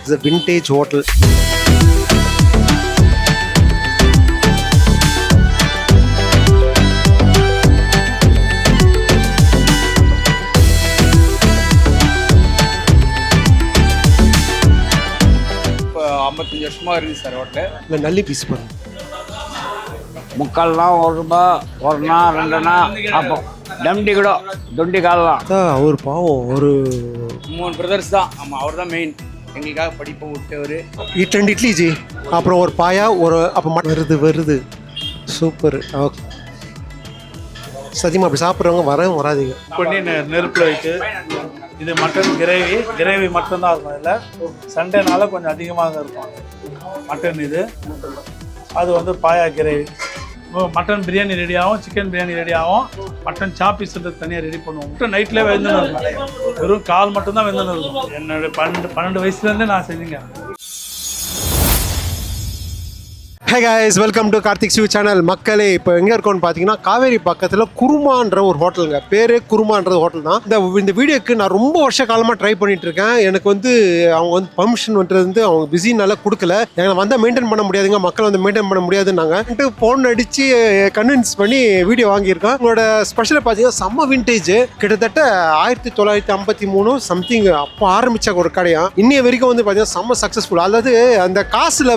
It's a vintage hotel. இப்போ 55 வருஷமா இருக்குது சார் ஹோட்டல். இல்லை நல்லி பீஸ் பாருங்க. முக்கால்னா ₹1 1 2 அப்போ டம்டி கூட தொண்டி காலலாம் அவர் பாவம் ஒரு 3 பிரதர்ஸ் தான். ஆமாம், அவர் தான் மெயின் எங்களுக்காக படிப்பை விட்டவர். இட்லி ஜி, அப்புறம் ஒரு பாயா ஒரு அப்போ வருது சூப்பர். ஓகே சத்தியமாக அப்படி சாப்பிட்றவங்க வராதிங்க. பண்ணி நெருப்பில் வைத்து இது மட்டன் கிரேவி மட்டும்தான் இருக்கும். இதில் சண்டேனால கொஞ்சம் அதிகமாக இருக்கும் மட்டன். இது அது வந்து பாயா கிரேவி. மட்டன் பிரியாணி ரெடி ஆகும், சிக்கன் பிரியாணி ரெடி ஆகும், மட்டன் சாப்பீஸ்ன்றது தனியாக ரெடி பண்ணுவோம். மட்டன் நைட்லேயே வெந்துன்னு இருக்கும், வெறும் கால் மட்டும்தான் வெந்துன்னு இருக்கும். என்னோட 12 வயசுலேருந்தே நான் செஞ்சுங்க. Hey guys, welcome to Karthik Shiv channel. மக்களே, இப்போ எங்கே இருக்கோன்னு பார்த்தீங்கன்னா காவேரி பக்கத்தில் குருமான்ற ஒரு ஹோட்டலுங்க. பேர் குருமான்றது ஹோட்டல் தான். இந்த வீடியோக்கு நான் ரொம்ப வருஷ காலமாக ட்ரை பண்ணிட்டு இருக்கேன். எனக்கு வந்து அவங்க வந்து பர்மிஷன் வந்து அவங்க பிஸினால கொடுக்கல. எனக்கு வந்தால் மெயின்டைன் பண்ண முடியாதுங்க, மக்கள் வந்து மெயின்டைன் பண்ண முடியாதுன்னாங்க. ஃபோன் அடித்து கன்வின்ஸ் பண்ணி வீடியோ வாங்கியிருக்கேன். உங்களோட ஸ்பெஷலாக பார்த்தீங்கன்னா செம்ம விண்டேஜ். கிட்டத்தட்ட 1953 சம்திங் அப்போ ஆரம்பித்த ஒரு கடையாக இன்னைய வரைக்கும் வந்து பார்த்தீங்கன்னா செம்ம சக்ஸஸ்ஃபுல். அதாவது அந்த காசில்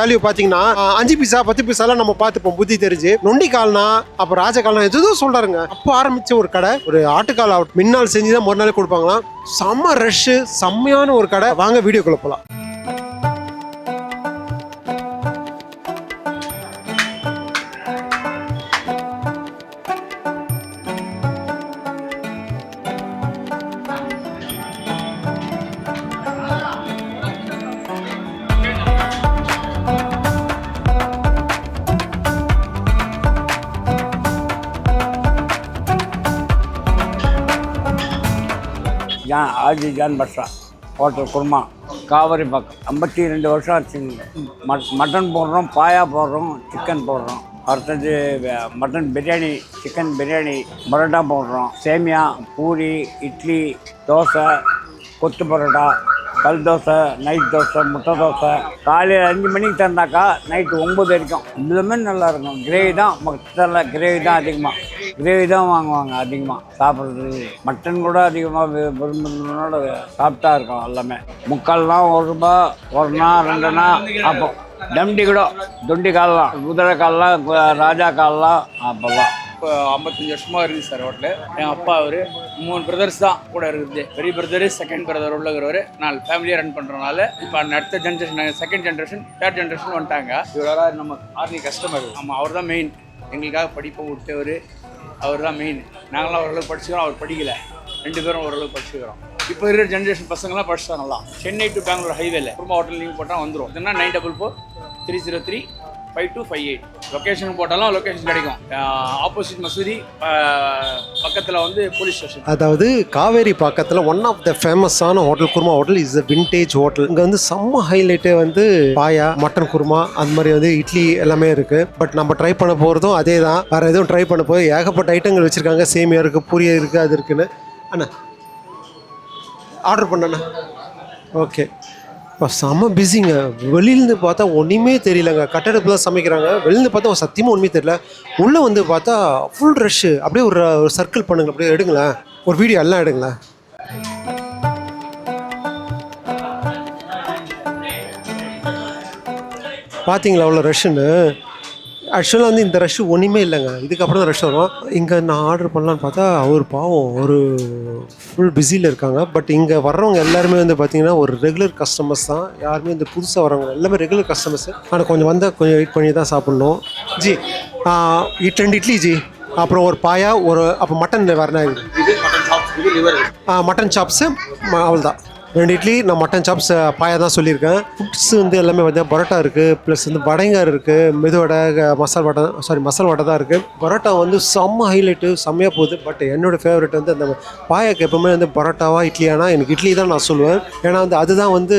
வேல்யூ பார்த்தீங்கன்னா 5 பைசா 10 பைசாலாம் நம்ம பார்த்துப்போம் புத்தி தெரிஞ்சு. நொண்டி கால்னா அப்புறம் ராஜ கால்னா எதுவும் சொல்றாருங்க. அப்போ ஆரம்பிச்ச ஒரு கடை. ஒரு ஆட்டுக்கால் மின்னால் செஞ்சுதான் ஒரு நாள் கொடுப்பாங்களாம். செம்ம ரஷ், செம்மையான ஒரு கடை. வாங்க வீடியோக்குள்ள போலாம். ஜான் பட்ரா ஹோட்டல் குருமா, காவேரி பக்கம். 52 வருஷம் ஆச்சுங்க. மட்டன் போடுறோம், பாயா போடுறோம், சிக்கன் போடுறோம். அடுத்தது மட்டன் பிரியாணி, சிக்கன் பிரியாணி, பரோட்டா போடுறோம், சேமியா, பூரி, இட்லி, தோசை, கொத்து பரோட்டா, கல் தோசை, நைட் தோசை, முட்டை தோசை. காலையில் 5 மணிக்கு திறந்தாக்கா நைட்டு 9 வரைக்கும். இதுவுமே நல்லாயிருக்கும். கிரேவி தான் மொத்தத்தில், கிரேவி தான் அதிகமாக, கிரேவி தான் வாங்குவாங்க அதிகமாக சாப்பிட்றது. மட்டன் கூட அதிகமாக விரும்புறதுனால சாப்பிட்டா இருக்கும் எல்லாமே. முக்கால்னா ₹1 1 2 அப்போ டம்டி கூட தொண்டி காலலாம், குதிரை காலலாம், ராஜா காலலாம் அப்போல்லாம். இப்போ 55 வருஷமா இருக்குது சார் ஹோட்டல். என் அப்பா அவர் 3 பிரதர்ஸ் தான் கூட இருக்குது. பெரிய பிரதரு, செகண்ட் பிரதர் உள்ளவர். நான் ஃபேமிலியாக ரன் பண்ணுறதுனால இப்போ அடுத்த generation, second generation, third generation வந்துட்டாங்க. இவரோட நம்ம ஆர்மி கஸ்டமர். ஆமாம், அவர் தான் மெயின் எங்களுக்காக படிப்பை விட்டவர். அவர் தான் மெயின். நாங்களாம் ஓரளவுக்கு படிச்சுக்கிறோம், அவர் படிக்கலை. 2 பேரும் ஓரளவுக்கு படிச்சுக்கிறோம். இப்போ இருக்கிற ஜென்ரேஷன் பசங்களாம் படிச்சுட்டாங்கலாம். சென்னை டு பெங்களூர் ஹைவேல குருமா ஹோட்டல் லிங்க் போட்டால் வந்துடும். இதுனா 944 303 5258. லொக்கேஷன் போட்டாலும் லொக்கேஷன் கிடைக்கும். ஆப்போசிட் மசூதி பக்கத்தில் வந்து போலீஸ் ஸ்டேஷன். அதாவது காவேரி பக்கத்தில் ஒன் ஆஃப் த ஃபேமஸான hotel kurma hotel is a vintage hotel. இங்கே வந்து செம்ம ஹைலைட்டே வந்து பாயா, மட்டன் குருமா, அந்த மாதிரி வந்து இட்லி எல்லாமே இருக்கு. பட் நம்ம ட்ரை பண்ண போகிறதும் அதே தான். வேறு எதுவும் ட்ரை பண்ண போய் ஏகப்பட்ட ஐட்டங்கள் வச்சுருக்காங்க. சேமியா இருக்குது, பூரி இருக்குது, அது இருக்குன்னு. அண்ணா ஆர்டர் பண்ணண்ணா. ஓகே, இப்போ செம்ம பிஸிங்க. வெளியிலேருந்து பார்த்தா ஒன்றுமே தெரியலங்க. கட்டடத்தில் தான் சமைக்கிறாங்க. வெளியிலேருந்து பார்த்தா சத்தியமாக ஒன்றுமே தெரியல. உள்ளே வந்து பார்த்தா ஃபுல் ரஷ்ஷு. அப்படியே ஒரு சர்க்கிள் பண்ணுங்க, அப்படியே எடுங்களேன், ஒரு வீடியோ எல்லாம் எடுங்களேன். பார்த்தீங்களா அவ்வளோ ரஷ்ஷுன்னு? ஆக்சுவலாக வந்து இந்த ரஷ்ஷு ஒன்றுமே இல்லைங்க. இதுக்கப்புறம் தான் ரஷ் வரும். இங்கே நான் ஆர்டர் பண்ணலான்னு பார்த்தா அவர் பாவம் ஒரு ஃபுல் பிஸியில் இருக்காங்க. பட் இங்கே வர்றவங்க எல்லாருமே வந்து பார்த்தீங்கன்னா ஒரு ரெகுலர் கஸ்டமர்ஸ் தான். யாருமே இந்த புதுசாக வரவங்க எல்லாமே ரெகுலர் கஸ்டமர்ஸ். ஆனால் கொஞ்சம் வந்தால் கொஞ்சம் வெயிட் பண்ணி தான் சாப்பிட்ணும். ஜி 2 இட்லி ஜி, அப்புறம் ஒரு பாயா, ஒரு அப்போ மட்டன் வரனா மட்டன் சாப்ஸு அவ்வளோதான். 2 இட்லி, நான் மட்டன் சாப்ஸ், பாயா தான் சொல்லியிருக்கேன். ஃபுட்ஸ் வந்து எல்லாமே பார்த்தீங்கன்னா பரோட்டா இருக்குது, ப்ளஸ் வந்து வடைங்கார் இருக்குது, மெதுவடை, மசால் வடை தான் இருக்குது. பரோட்டா வந்து செம்ம ஹைலைட்டு, செம்மையாக போகுது. பட் என்னோடய ஃபேவரட் வந்து அந்த பாயாக்கு எப்போவுமே வந்து பரோட்டாவா இட்லியானா எனக்கு இட்லி தான் நான் சொல்லுவேன். ஏன்னா வந்து அதுதான் வந்து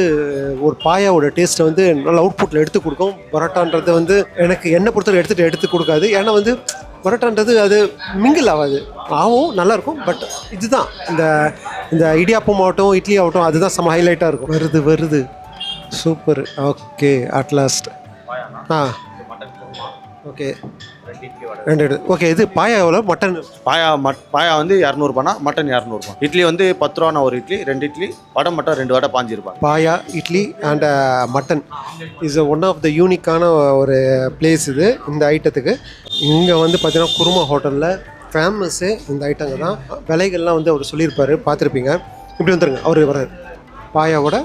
ஒரு பாயாவோட டேஸ்ட்டை வந்து நல்ல அவுட்புட்டில் எடுத்து கொடுக்கும். பரோட்டான்றது வந்து எனக்கு என்னை பொறுத்தவரை எடுத்து கொடுக்காது. ஏன்னா வந்து பரோட்டான்றது அது மிங்கிள் ஆகாது, ஆகும், நல்லாயிருக்கும். பட் இதுதான் இந்த இடியாப்பம் ஆகட்டும், இட்லி ஆகட்டும், அதுதான் செம்ம ஹைலைட்டாக இருக்கும். வருது சூப்பர். Okay, at last. ஆ ஓகே, ரெண்டு ஓகே. இது பாயா எவ்வளோ? மட்டன் பாயா வந்து 200ரூபானா, மட்டன் 200ரூபா. இட்லி வந்து 10 ரூபானா ஒரு இட்லி, 2 இட்லி. வடை மட்டும் 2 வடை 5 ரூபாய். Paya idli and mutton is one of the யூனிக்கான ஒரு பிளேஸ் இது இந்த ஐட்டத்துக்கு. இங்கே வந்து பார்த்தீங்கன்னா குருமா ஹோட்டலில் ஃபேமஸ்ஸு இந்த ஐட்டங்க தான். விலைகள்லாம் வந்து அவர் சொல்லியிருப்பார், பார்த்துருப்பீங்க. இப்படி வந்துருங்க, அவர் வர்றாரு. பாயாவோட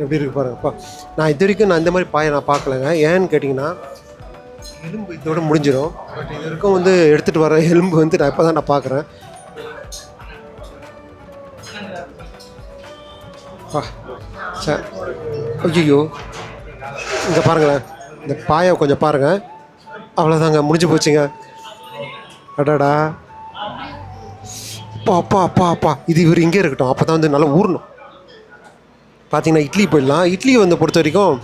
எப்படி இருக்கு பாருங்கப்பா. நான் இது வரைக்கும் இந்த மாதிரி பாயை நான் பார்க்கலங்க. ஏன்னு கேட்டிங்கன்னா எலும்பு இதோட முடிஞ்சிடும். பட் இது வரைக்கும் வந்து எடுத்துகிட்டு வர எலும்பு வந்து நான் இப்போ தான் நான் பார்க்குறேன். சார் ஐயோ, இங்கே பாருங்களேன், இந்த பாயை கொஞ்சம் பாருங்கள். அவ்வளோதாங்க, முடிஞ்சு போச்சுங்க. அடாடா, அப்பா அப்பா அப்பா அப்பா, இது இவர் இங்கே இருக்கட்டும், அப்போ தான் வந்து நல்லா ஊறணும். பார்த்தீங்கன்னா இட்லி போயிடலாம். இட்லி வந்து பொறுத்த வரைக்கும்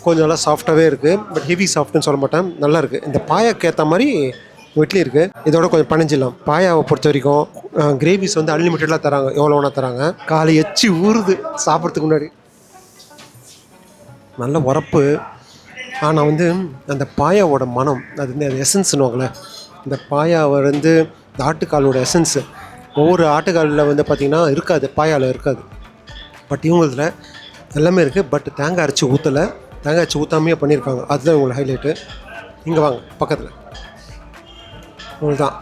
கொஞ்சம் நல்லா சாஃப்டாகவே இருக்குது, பட் ஹெவி சாஃப்ட்னு சொல்ல மாட்டேன், நல்லா இருக்குது. இந்த பாயாக்கு ஏற்ற மாதிரி இட்லி இருக்குது. இதோட கொஞ்சம் பணிஞ்சிடலாம். பாயாவை பொறுத்த வரைக்கும் கிரேவிஸ் வந்து அன்லிமிட்டடாக தராங்க, எவ்வளோ வேணா தராங்க. காலை எச்சி ஊறுது சாப்பிட்றதுக்கு முன்னாடி. நல்ல உரப்பு. ஆனால் வந்து அந்த பாயாவோட மனம், அது வந்து அது எசன்ஸ்னுவாங்களே, இந்த பாயாவை வந்து இந்த ஆட்டுக்காலோட எசன்ஸு ஒவ்வொரு ஆட்டுக்காலில் வந்து பார்த்திங்கன்னா இருக்காது, பாயாவில் இருக்காது. பட் இவங்களதில் எல்லாமே இருக்குது. பட் தேங்காய் அரைச்சி ஊற்றலை, தேங்காய் அரைச்சி ஊற்றாமையே பண்ணியிருக்காங்க. அதுதான் இவங்களுக்கு ஹைலைட்டு. இங்கே வாங்க பக்கத்தில், உங்களுக்கு தான்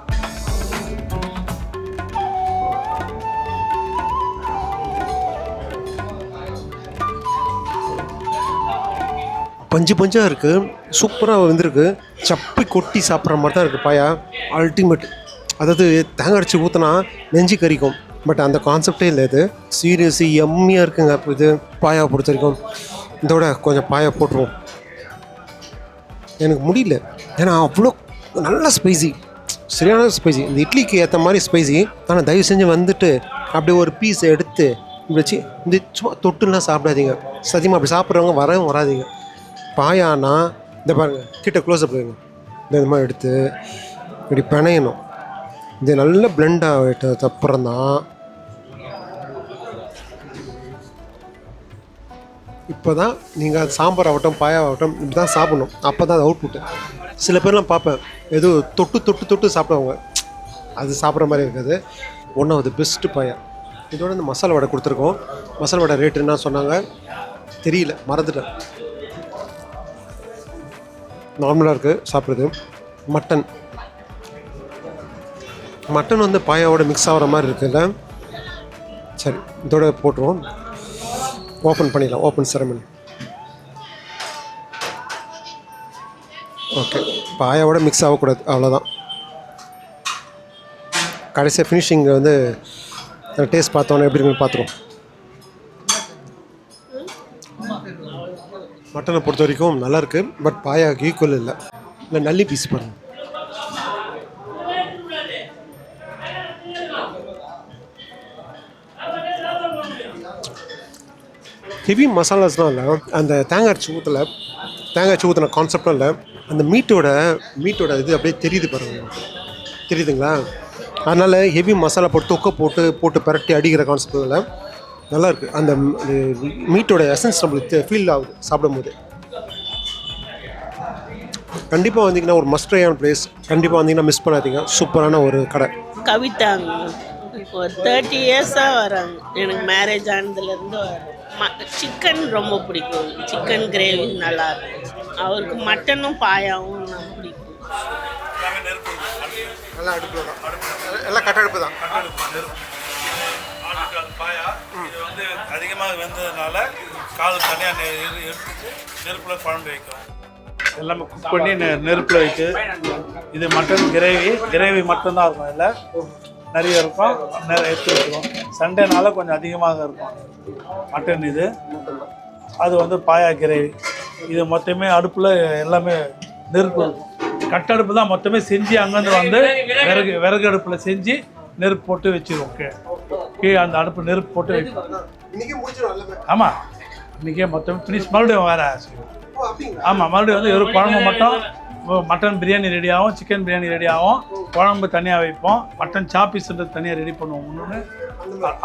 பஞ்சு பஞ்சாக இருக்குது, சூப்பராக வந்துருக்கு. சப்பி கொட்டி சாப்பிட்ற மாதிரி தான் இருக்குது பாயா. அல்டிமேட். அதாவது தேங்காய் அரைச்சி ஊற்றினா நெஞ்சு கறிக்கும், பட் அந்த கான்செப்டே இல்லை. இது சீரியஸி எம்மியாக இருக்குங்க. இப்போ இது பாயாவை பொறுத்த வரைக்கும் இதோட கொஞ்சம் பாயா போட்டுருவோம். எனக்கு முடியல, ஏன்னா அவ்வளோ நல்ல ஸ்பைசி, சரியான ஸ்பைசி. இந்த இட்லிக்கு ஏற்ற மாதிரி ஸ்பைசி. ஆனால் தயவு செஞ்சு வந்துட்டு அப்படியே ஒரு பீஸை எடுத்து இப்படி வச்சு இந்த சும்மா தொட்டுலாம் சாப்பிடாதீங்க. சத்தியமாக அப்படி சாப்பிட்றவங்க வரவும் வராதிங்க. பாயானா இந்த பாருங்கள், கிட்ட க்ளோஸ்அப் வைங்க. இந்த மாதிரி எடுத்து இப்படி பிணையணும். இது நல்ல பிளெண்ட் ஆகிட்டதுக்கு அப்புறம் தான் இப்போ தான் நீங்கள் சாம்பார் ஆகட்டும் பாயாகட்டும் இப்படி தான் சாப்பிடணும். அப்போ தான் அது அவுட்புட்டு. சில பேர்லாம் பார்ப்பேன், ஏதோ தொட்டு தொட்டு தொட்டு சாப்பிடுவாங்க, அது சாப்பிட்ற மாதிரி இருக்காது. ஒன் ஆஃப் த பெஸ்ட்டு பாயா. இதோட இந்த மசாலா வடை கொடுத்துருக்கோம். மசாலா வடை ரேட்டு என்ன சொன்னாங்க தெரியல, மறந்துட்டேன். நார்மலாக இருக்குது சாப்பிட்றது. மட்டன் வந்து பாயாவோட மிக்ஸ் ஆகிற மாதிரி இருக்குல்ல. சரி, இதோட போட்டுருவோம். ஓப்பன் பண்ணிடலாம், ஓப்பன் செரமனி. ஓகே, பாயாவோட மிக்ஸ் ஆகக்கூடாது, அவ்வளோதான். கடைசியாக ஃபினிஷிங் வந்து டேஸ்ட் பார்த்தோன்னே எப்படி இருக்குன்னு பார்த்துருவோம். மட்டனை பொறுத்த வரைக்கும் நல்லாயிருக்கு, பட் பாயாவுக்கு ஈக்குவல் இல்லை. நல்லி பீஸ் பாருங்கள். ஹெவி மசாலாஸ்லாம் இல்லை, அந்த தேங்காய் அரைச்சி ஊற்றின கான்செப்டும் இல்லை. அந்த மீட்டோட இது அப்படியே தெரியுது பாருங்கள், தெரியுதுங்களா? அதனால் ஹெவி மசாலா போட்டு தொக்கை போட்டு பரட்டி அடிக்கிற கான்செப்ட் இல்லை. நல்லாயிருக்கு. அந்த மீட்டோட எசன்ஸ் நம்மளுக்கு ஃபீல் ஆகுது சாப்பிடும்போது. கண்டிப்பாக வந்தீங்கன்னா ஒரு மஸ்ட் ட்ரையான பிளேஸ். கண்டிப்பாக வந்தீங்கன்னா மிஸ் பண்ணாதீங்க. சூப்பரான ஒரு கடை. கவிதாங்க ஒரு 30 இயர்ஸாக வராங்க. எனக்கு மேரேஜ் ஆனதுலேருந்து வரும். சிக்கன் ரொம்ப பிடிக்கும், சிக்கன் கிரேவி நல்லாயிருக்கும். அவருக்கு மட்டனும் பாயாவும் பிடிக்கும். நல்லா அடுப்பில் தான், எல்லாம் கட்டடுப்பு தான். பாயா இது வந்து அதிகமாக வெந்ததுனால கால் தனியாக எடுத்துட்டு நெருப்பில் குழம்பு வைக்கும். எல்லாமே குக் பண்ணி நெருப்பில் வச்சு. இது மட்டன் கிரேவி மட்டும்தான் இருக்கும். இதில் நிறைய இருக்கும், நிறைய எடுத்து வச்சுருக்கோம். சண்டேனால கொஞ்சம் அதிகமாக இருக்கும் மட்டன். இது அது வந்து பாயா கிரேவி. இது மொத்தமே அடுப்பில் எல்லாமே நெருப்பு இருக்கும். கட்டடுப்பு தான் மொத்தமே செஞ்சு அங்கேருந்து வந்து விறகு அடுப்பில் செஞ்சு நெருப்பு போட்டு வச்சுருவோம். கீழே அந்த அடுப்பு நெருப்பு போட்டு வைக்கும். ஆமாம், இன்றைக்கே மொத்தம் ஃபினிஷ். மறுபடியும் வேறு ஆமாம், மறுபடியும் வந்து ஒரு குழம்பு மட்டும். மட்டன் பிரியாணி ரெடி ஆகும், சிக்கன் பிரியாணி ரெடி ஆகும், குழம்பு தனியாக வைப்போம், மட்டன் சாப்பீஸ்ன்றது தனியாக ரெடி பண்ணுவோம். இன்னொன்று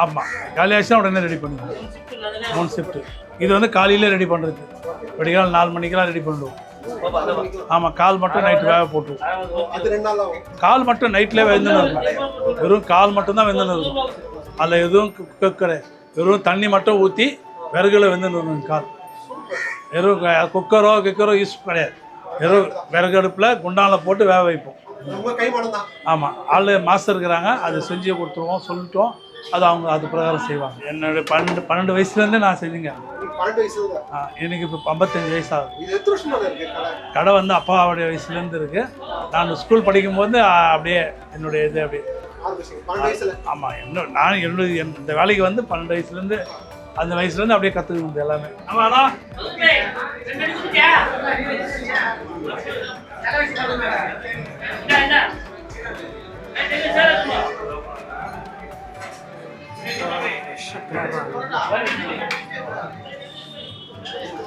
ஆமாம், காலியாச்சுன்னா உடனே ரெடி பண்ணுவோம். 3 ஷிஃப்ட்டு. இது வந்து காலையிலே ரெடி பண்ணுறது. விடிகால் 4 மணிக்கெல்லாம் ரெடி பண்ணிடுவோம். ஆமாம், கால் மட்டும் நைட்டு வேக போட்டுருவோம். அது 2 நாள் ஆகும். கால் மட்டும் நைட்லேயே வெந்துன்னு இருக்கும். வெறும் கால் மட்டும்தான் வெந்துன்னு இருக்கும். அதில் எதுவும் கிடையாது. வெறும் தண்ணி மட்டும் ஊற்றி விறகுல வெந்துன்னு இருக்கும் கால். வெறும் குக்கரோ யூஸ் கிடையாது. வெறும் விறகு அடுப்பில் குண்டானில் போட்டு வேக வைப்போம். உங்க கைமணம் தான். ஆமாம், ஆள் மாஸ்டர் இருக்கிறாங்க. அது செஞ்சு கொடுத்துருவோம், சொல்லிட்டோம். அது அவங்க அது பிரகாரம் செய்வாங்க. என்னோட 12 வயசுலேருந்தே நான் செஞ்சுங்க. 12 வயசுல தான். எனக்கு இப்போ 55 வயசு ஆகுது. இது எத்தனை வருஷமா இருக்கு கடை? கடை வந்து அப்பாவுடைய வயசுலேருந்து இருக்குது. நான் ஸ்கூல் படிக்கும்போது அப்படியே என்னுடைய இது அப்படியே ஆரம்பிச்சீங்க 12 வயசுல. ஆமாம், நான் இந்த வேலைக்கு வந்து 12 வயசுலேருந்து அந்த வயசுலேருந்து அப்படியே கற்றுக்கணும் எல்லாமே.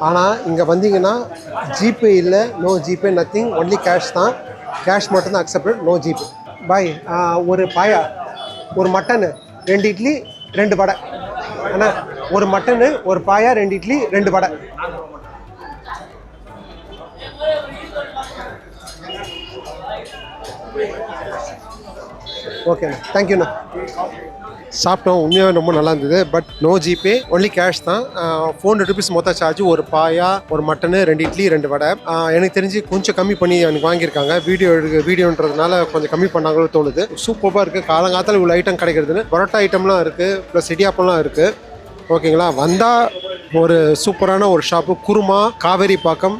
ஆனால் இங்கே வந்தீங்கன்னா ஜிபே இல்லை, no GPay, nothing, only cash தான். கேஷ் மட்டும்தான் அக்செப்டட், நோ ஜிபே. பாய், ஒரு பாயா, ஒரு மட்டனு, 2 இட்லி, 2 வடை. அண்ணா, ஒரு மட்டனு, ஒரு பாயா, 2 இட்லி, 2 வடை. ஓகேண்ணா, தேங்க்யூண்ணா. சாப்பிட்டோம், உண்மையாகவே ரொம்ப நல்லா இருந்தது. But no GPay, only cash தான். 400 ருபீஸ் மொத்தம் சார்ஜ். ஒரு பாயா, ஒரு மட்டனு, 2 இட்லி, 2 வடை. எனக்கு தெரிஞ்சு கொஞ்சம் கம்மி பண்ணி எனக்கு வாங்கியிருக்காங்க. வீடியோன்றதுனால கொஞ்சம் கம்மி பண்ணாங்களோ தோணுது. சூப்பராக இருக்குது. காலங்காலத்தில் இவ்வளோ ஐட்டம் கிடைக்கிறதுன்னு. பரோட்டா ஐட்டம்லாம் இருக்குது, ப்ளஸ் இடியாப்பம்லாம் இருக்குது. ஓகேங்களா, வந்தால் ஒரு சூப்பரான ஒரு ஷாப்பு குருமா, காவேரி பாக்கம்.